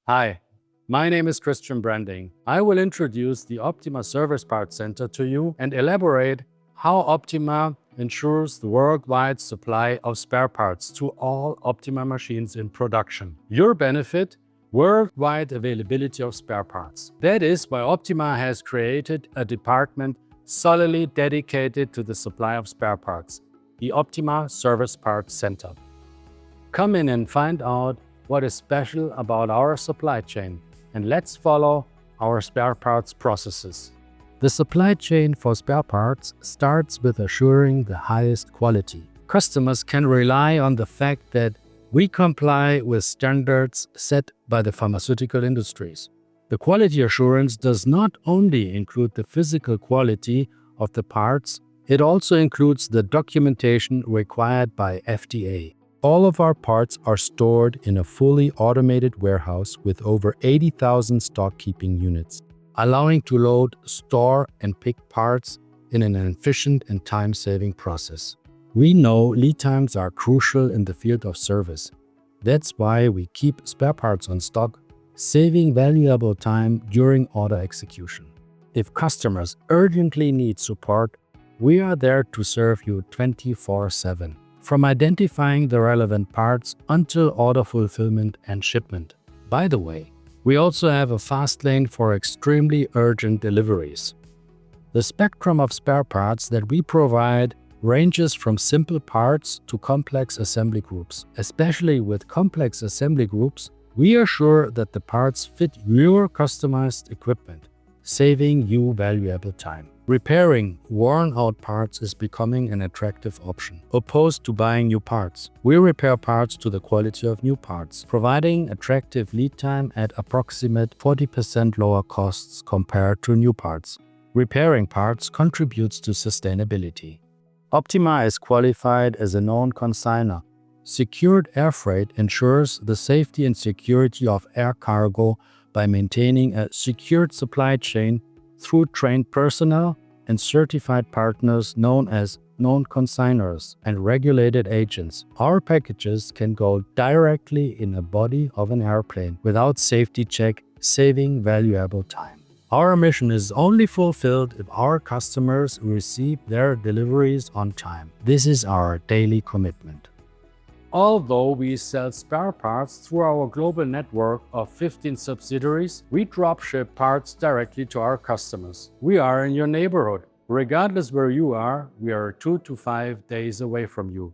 Hi, my name is Christian Branding. I will introduce the Optima Service Parts Center to you and elaborate how Optima ensures the worldwide supply of spare parts to all Optima machines in production. Your benefit: worldwide availability of spare parts. That is why Optima has created a department solely dedicated to the supply of spare parts, the Optima Service Parts Center. Come in and find out what is special about our supply chain, and let's follow our spare parts processes. The supply chain for spare parts starts with assuring the highest quality. Customers can rely on the fact that we comply with standards set by the pharmaceutical industries. The quality assurance does not only include the physical quality of the parts, it also includes the documentation required by FDA. All of our parts are stored in a fully automated warehouse with over 80,000 stock keeping units, allowing to load, store, and pick parts in an efficient and time-saving process. We know lead times are crucial in the field of service. That's why we keep spare parts on stock, saving valuable time during order execution. If customers urgently need support, we are there to serve you 24/7. From identifying the relevant parts until order fulfillment and shipment. By the way, we also have a fast lane for extremely urgent deliveries. The spectrum of spare parts that we provide ranges from simple parts to complex assembly groups. Especially with complex assembly groups, we assure that the parts fit your customized equipment, saving you valuable time. Repairing worn-out parts is becoming an attractive option, opposed to buying new parts. We repair parts to the quality of new parts, providing attractive lead time at approximate 40% lower costs compared to new parts. Repairing parts contributes to sustainability. Optima is qualified as a known consignor. Secured air freight ensures the safety and security of air cargo by maintaining a secured supply chain through trained personnel and certified partners known as Known Consignors and regulated agents. Our packages can go directly in the body of an airplane without safety check, saving valuable time. Our mission is only fulfilled if our customers receive their deliveries on time. This is our daily commitment. Although we sell spare parts through our global network of 15 subsidiaries, we dropship parts directly to our customers. We are in your neighborhood. Regardless where you are, we are 2 to 5 days away from you.